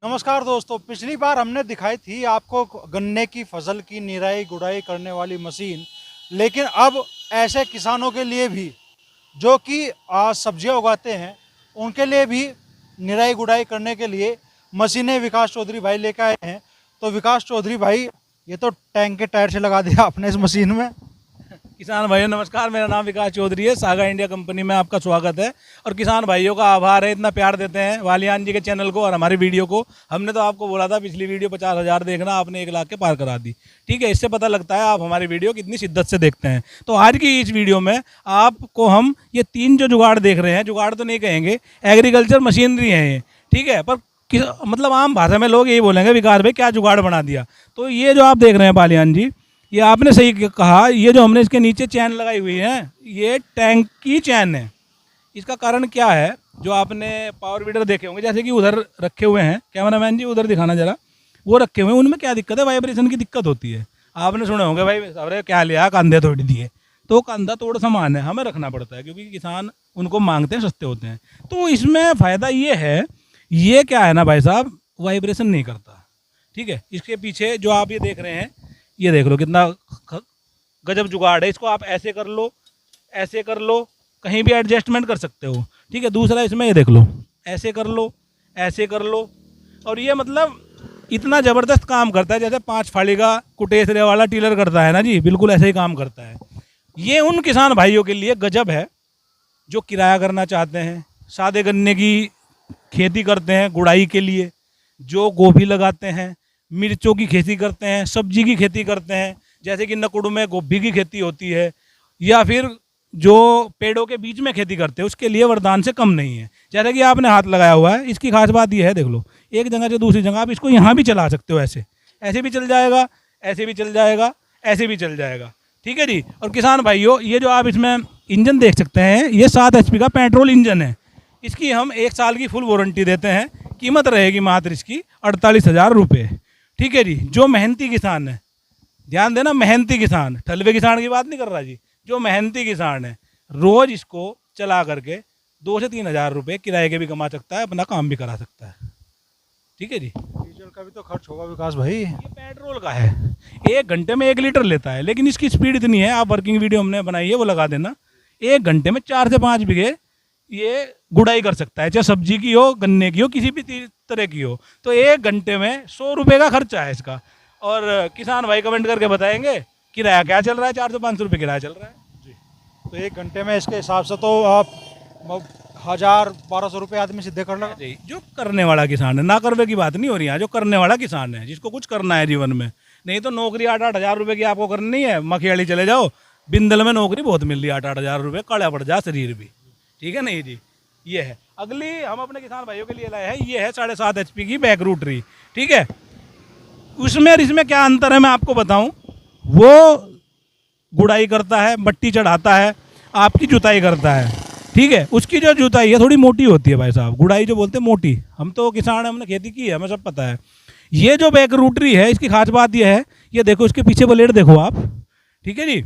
नमस्कार दोस्तों, पिछली बार हमने दिखाई थी आपको गन्ने की फसल की निराई गुड़ाई करने वाली मशीन। लेकिन अब ऐसे किसानों के लिए भी जो कि सब्जियां उगाते हैं, उनके लिए भी निराई गुड़ाई करने के लिए मशीनें विकास चौधरी भाई लेकर आए हैं। तो विकास चौधरी भाई, ये तो टैंक के टायर से लगा दिया आपने इस मशीन में। किसान भाइयों नमस्कार। मेरा नाम विकास चौधरी है। सागा इंडिया कंपनी में आपका स्वागत है। और किसान भाइयों का आभार है, इतना प्यार देते हैं वालियान जी के चैनल को और हमारी वीडियो को। हमने तो आपको बोला था पिछली वीडियो 50,000 देखना, आपने 1 लाख के पार करा दी। ठीक है, इससे पता लगता है आप हमारी वीडियो कितनी शिद्दत से देखते हैं। तो आज की इस वीडियो में आपको हम ये 3 जो जुगाड़ देख रहे हैं, जुगाड़ तो नहीं कहेंगे, एग्रीकल्चर मशीनरी है ये। ठीक है, पर मतलब आम भाषा में लोग यही बोलेंगे विकास भाई क्या जुगाड़ बना दिया। तो ये जो आप देख रहे हैं बालियान जी, ये आपने सही कहा। ये जो हमने इसके नीचे चैन लगाई हुई है, ये टैंक की चैन है। इसका कारण क्या है, जो आपने पावर वीडर देखे होंगे, जैसे कि उधर रखे हुए हैं, कैमरामैन जी उधर दिखाना जरा, वो रखे हुए हैं, उनमें क्या दिक्कत है, वाइब्रेशन की दिक्कत होती है। आपने सुने होंगे भाई अरे क्या लिया, कंधे तोड़ दिए। तो कंधा तोड़ सामान है, हमें रखना पड़ता है क्योंकि किसान उनको मांगते हैं, सस्ते होते हैं। तो इसमें फ़ायदा ये है, ये क्या है ना भाई साहब, वाइब्रेशन नहीं करता। ठीक है, इसके पीछे जो आप ये देख रहे हैं, ये देख लो कितना गजब जुगाड़ है। इसको आप ऐसे कर लो, ऐसे कर लो, कहीं भी एडजस्टमेंट कर सकते हो। ठीक है, दूसरा इसमें ये देख लो, ऐसे कर लो, ऐसे कर लो। और ये मतलब इतना ज़बरदस्त काम करता है, जैसे 5 फाड़ी का कुटेसरे वाला टीलर करता है ना जी, बिल्कुल ऐसे ही काम करता है। ये उन किसान भाइयों के लिए गजब है जो किराया करना चाहते हैं, सादे गन्ने की खेती करते हैं गुड़ाई के लिए, जो गोभी लगाते हैं, मिर्चों की खेती करते हैं, सब्जी की खेती करते हैं, जैसे कि नकुड़ में गोभी की खेती होती है, या फिर जो पेड़ों के बीच में खेती करते हैं, उसके लिए वरदान से कम नहीं है। जैसे कि आपने हाथ लगाया हुआ है, इसकी खास बात यह है, देख लो, एक जगह से दूसरी जगह आप इसको यहाँ भी चला सकते हो, ऐसे ऐसे भी चल जाएगा, ऐसे भी चल जाएगा, ऐसे भी चल जाएगा। ठीक है जी। और किसान भाइयों, ये जो आप इसमें इंजन देख सकते हैं, ये 7 HP का पेट्रोल इंजन है। इसकी हम 1 साल की फुल वारंटी देते हैं। कीमत रहेगी मात्र इसकी 48,000 रुपये। ठीक है जी। जो मेहनती किसान है, ध्यान देना, मेहनती किसान, ठलवे किसान की बात नहीं कर रहा जी, जो मेहनती किसान है, रोज इसको चला करके 2 से 3 हज़ार रुपये किराए के भी कमा सकता है, अपना काम भी करा सकता है। ठीक है जी। डीजल का भी तो खर्च होगा विकास भाई। ये पेट्रोल का है, 1 घंटे में 1 लीटर लेता है, लेकिन इसकी स्पीड इतनी है, आप वर्किंग वीडियो हमने बनाई है वो लगा देना, 1 घंटे में 4 से 5 बीघे ये गुड़ाई कर सकता है, चाहे सब्जी की हो, गन्ने की हो, किसी भी तरह की हो। तो 1 घंटे में 100 रुपये का खर्चा है इसका। और किसान भाई कमेंट करके बताएंगे किराया क्या चल रहा है, 400 से 500 रुपये किराया चल रहा है जी। तो 1 घंटे में इसके हिसाब से तो आप 1,000-1,200 रुपये आदमी सीधे कर लगा। जी, जो करने वाला किसान है, ना करवे की बात नहीं हो रही है, जो करने वाला किसान है, जिसको कुछ करना है जीवन में। नहीं तो नौकरी 8-8 हज़ार रुपये की आपको करनी नहीं है, मखियाली चले जाओ, बिंदल में नौकरी बहुत मिल रही है, 8-8 हज़ार रुपये, कड़ा पड़ जा शरीर भी। ठीक है नहीं जी। ये है अगली हम अपने किसान भाइयों के लिए लाए हैं, ये है 7.5 HP की बैक रूटरी। ठीक है, उसमें और इसमें क्या अंतर है मैं आपको बताऊं। वो गुड़ाई करता है, मट्टी चढ़ाता है, आपकी जुताई करता है। ठीक है, उसकी जो जुताई है थोड़ी मोटी होती है भाई साहब, गुड़ाई जो बोलते हैं मोटी। हम तो किसान हैं, हमने खेती की है, हमें सब पता है। ये जो बैक रूटरी है, इसकी खास बात यह है, ये देखो इसके पीछे ब्लेड देखो आप। ठीक है जी।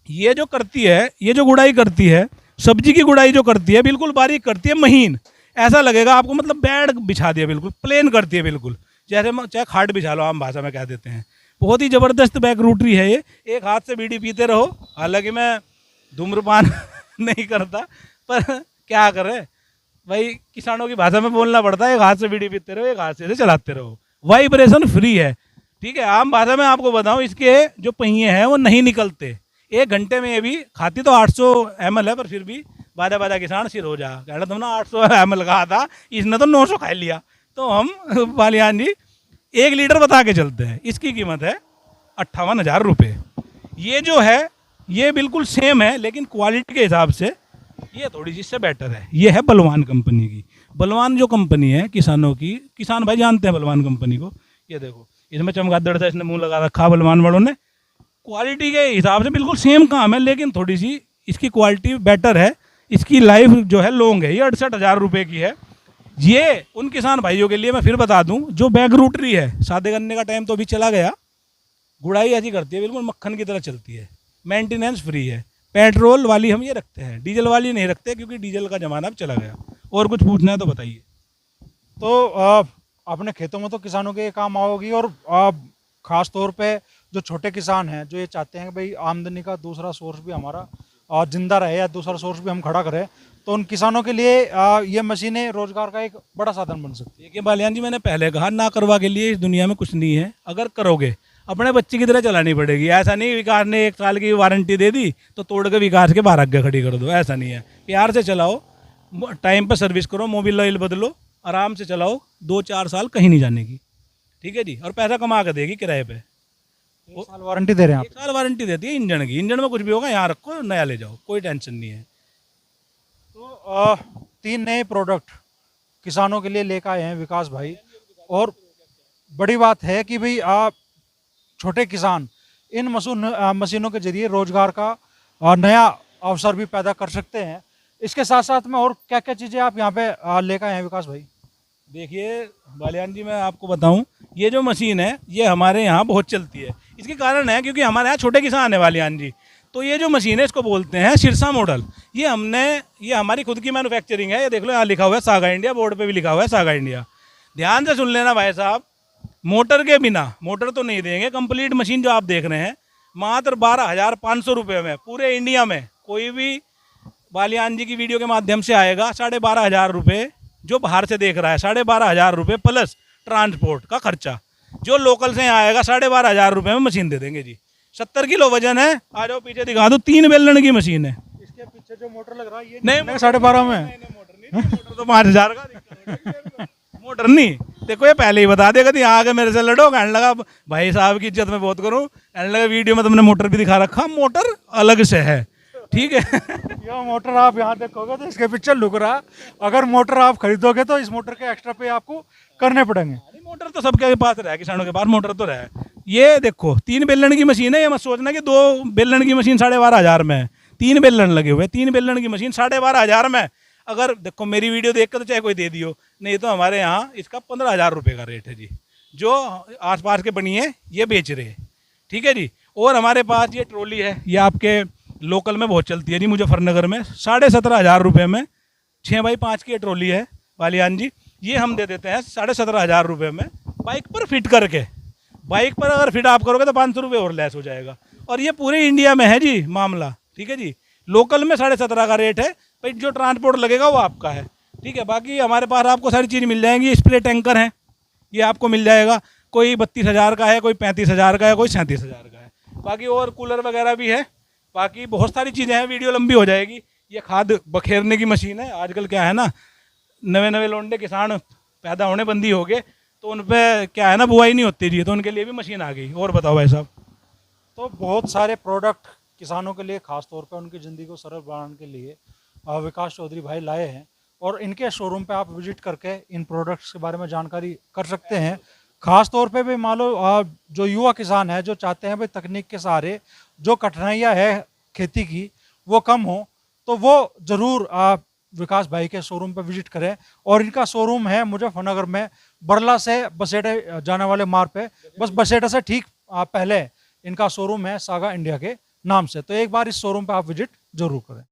ये जो करती है, ये जो गुड़ाई करती है, सब्जी की गुड़ाई जो करती है, बिल्कुल बारीक करती है, महीन, ऐसा लगेगा आपको, मतलब बेड बिछा दिया, बिल्कुल प्लेन करती है, बिल्कुल जैसे चाहे खाट बिछा लो, आम भाषा में कह देते हैं। बहुत ही ज़बरदस्त बैक रूटरी है ये। एक हाथ से बीड़ी पीते रहो, हालांकि मैं धूम्रपान नहीं करता, पर क्या करें भाई, किसानों की भाषा में बोलना पड़ता है, एक हाथ से बीड़ी पीते रहो, एक हाथ से चलाते रहो, वाइब्रेशन फ्री है। ठीक है, आम भाषा में आपको बताऊँ, इसके जो पहिए हैं वो नहीं निकलते। 1 घंटे में ये भी खाती तो 800 ml है, पर फिर भी बादा बादा किसान सिर हो जा, कहना तुमने 800 ml कहा था, इसने तो 900 खा लिया। तो हम बालियान जी 1 लीटर बता के चलते हैं। इसकी कीमत है 58,000 रुपये। ये जो है ये बिल्कुल सेम है, लेकिन क्वालिटी के हिसाब से ये थोड़ी सी इससे बेटर है। ये है बलवान कंपनी की। बलवान जो कंपनी है किसानों की, किसान भाई जानते हैं बलवान कंपनी को। ये देखो, इसमें चमगादड़ सा इसने मुंह लगा रखा बलवान वालों ने। क्वालिटी के हिसाब से बिल्कुल सेम काम है, लेकिन थोड़ी सी इसकी क्वालिटी बेटर है। इसकी लाइफ जो है लॉन्ग है। ये 68,000 रुपये की है। ये उन किसान भाइयों के लिए मैं फिर बता दूं, जो बैक रूटरी है, सादे गन्ने का टाइम तो अभी चला गया, गुड़ाई ऐसी करती है, बिल्कुल मक्खन की तरह चलती है, मेंटेनेंस फ्री है। पेट्रोल वाली हम ये रखते हैं, डीजल वाली नहीं रखते, क्योंकि डीजल का ज़माना अब चला गया। और कुछ पूछना है तो बताइए। तो अपने खेतों में तो किसानों के ये काम आओगी। और ख़ास तौर पे जो छोटे किसान हैं जो ये चाहते हैं कि भाई आमदनी का दूसरा सोर्स भी हमारा जिंदा रहे या दूसरा सोर्स भी हम खड़ा करें, तो उन किसानों के लिए ये मशीनें रोजगार का एक बड़ा साधन बन सकती है। देखिए बालियान जी, मैंने पहले कहा ना करवा के लिए इस दुनिया में कुछ नहीं है। अगर करोगे अपने बच्चे की तरह चलानी पड़ेगी। ऐसा नहीं विकास ने 1 साल की वारंटी दे दी तो तोड़ के विकास के बाहर आगे खड़ी कर दो, ऐसा नहीं है। प्यार से चलाओ, टाइम पर सर्विस करो, मोबिल ऑयल बदलो, आराम से चलाओ, 2-4 साल कहीं नहीं जाने की, ठीक है जी। और पैसा कमा के देगी किराए पे। 1 साल वारंटी दे रहे हैं आप? 1 साल वारंटी देती है इंजन की। इंजन में कुछ भी होगा यहाँ रखो, नया ले जाओ, कोई टेंशन नहीं है। तो 3 नए प्रोडक्ट किसानों के लिए लेकर आए हैं विकास भाई। और बड़ी बात है कि भाई आप छोटे किसान इन मशीनों के जरिए रोजगार का नया अवसर भी पैदा कर सकते हैं। इसके साथ साथ में और क्या क्या चीज़ें आप यहाँ पे लेकर आए हैं विकास भाई? देखिए बालियान जी, मैं आपको बताऊं, ये जो मशीन है ये हमारे यहाँ बहुत चलती है। इसके कारण है क्योंकि हमारे यहाँ छोटे किसान है बालियान जी। तो ये जो मशीन है इसको बोलते हैं सिरसा मॉडल। ये हमारी खुद की मैन्युफैक्चरिंग है। ये देख लो यहाँ लिखा हुआ है सागा इंडिया, बोर्ड पे भी लिखा हुआ है सागा इंडिया। ध्यान से सुन लेना भाई साहब, मोटर के बिना, मोटर तो नहीं देंगे, कंप्लीट मशीन जो आप देख रहे हैं मात्र 12,500 रुपये में पूरे इंडिया में कोई भी बालियान जी की वीडियो के माध्यम से आएगा 12,500 रुपये। जो बाहर से देख रहा है 12,500 रुपये प्लस ट्रांसपोर्ट का खर्चा। जो लोकल से आएगा 12,500 रुपये में मशीन दे देंगे जी। 70 किलो वजन है। आ जाओ पीछे दिखा दो, 3 बेलन की मशीन है। इसके पीछे जो मोटर लग रहा है ये नहीं, 12,500 में? मोटर तो 5,000 का मोटर नहीं। देखो ये पहले ही बता देगा, यहाँ आके मेरे से लड़ो, कहने लगा भाई साहब की इज्जत में बहुत करूँ, कहने लगा वीडियो में तुमने मोटर भी दिखा रखा, मोटर अलग से है, ठीक है। यह मोटर आप यहाँ देखोगे तो इसके पीछे लुक रहा। अगर मोटर आप खरीदोगे तो इस मोटर के एक्स्ट्रा पे आपको करने पड़ेंगे। मोटर तो सबके पास रहा है, किसानों के पास मोटर तो रहा है। ये देखो 3 बेलन की मशीन है। ये मत सोचना कि 2 बेलन की मशीन 12,500 में है। 3 बेलन लगे हुए, 3 बेलन की मशीन 12,500 में। अगर देखो मेरी वीडियो देख कर तो चाहे कोई दे दियो, नहीं तो हमारे यहाँ इसका 15,000 रुपये का रेट है जी। जो आसपास के बनी है ये बेच रहे हैं, ठीक है जी। और हमारे पास ये ट्रॉली है, ये आपके लोकल में बहुत चलती है जी, मुजफ्फरनगर में 17,500 रुपये में 6x5 की ट्रॉली है बालियान जी। ये हम दे देते हैं 17,500 रुपये में बाइक पर फिट करके। बाइक पर अगर फिट आप करोगे तो 500 रुपये और लेस हो जाएगा। और ये पूरे इंडिया में है जी मामला, ठीक है जी। लोकल में 17,500 का रेट है भाई, जो ट्रांसपोर्ट लगेगा वो आपका है, ठीक है। बाकी हमारे पास आपको सारी चीज़ मिल जाएंगी। स्प्रे टैंकर है, ये आपको मिल जाएगा। कोई 32,000 का है, कोई 35,000 का है, कोई 37,000 का है। बाकी और कूलर वगैरह भी है। बाकी बहुत सारी चीज़ें हैं, वीडियो लंबी हो जाएगी। ये खाद बखेरने की मशीन है। आजकल क्या है ना, नवे लौंडे किसान पैदा होने बंदी हो गए, तो उन पर क्या है ना बुआई नहीं होती जी, तो उनके लिए भी मशीन आ गई। और बताओ भाई साहब। तो बहुत सारे प्रोडक्ट किसानों के लिए, खास तौर पे उनकी ज़िंदगी को सरल बनाने के लिए विकास चौधरी भाई लाए हैं। और इनके शोरूम पे आप विजिट करके इन प्रोडक्ट्स के बारे में जानकारी कर सकते हैं। खास तौर पे भी मान लो जो युवा किसान है जो चाहते हैं भाई तकनीक के सहारे जो कठिनाइयाँ है खेती की वो कम हो, तो वो ज़रूर विकास भाई के शोरूम पे विजिट करें। और इनका शोरूम है मुजफ्फरनगर में, बरला से बसेटे जाने वाले मार्ग पे, बस बसेटा से ठीक पहले इनका शोरूम है सागा इंडिया के नाम से। तो एक बार इस शोरूम पे आप विजिट जरूर करें।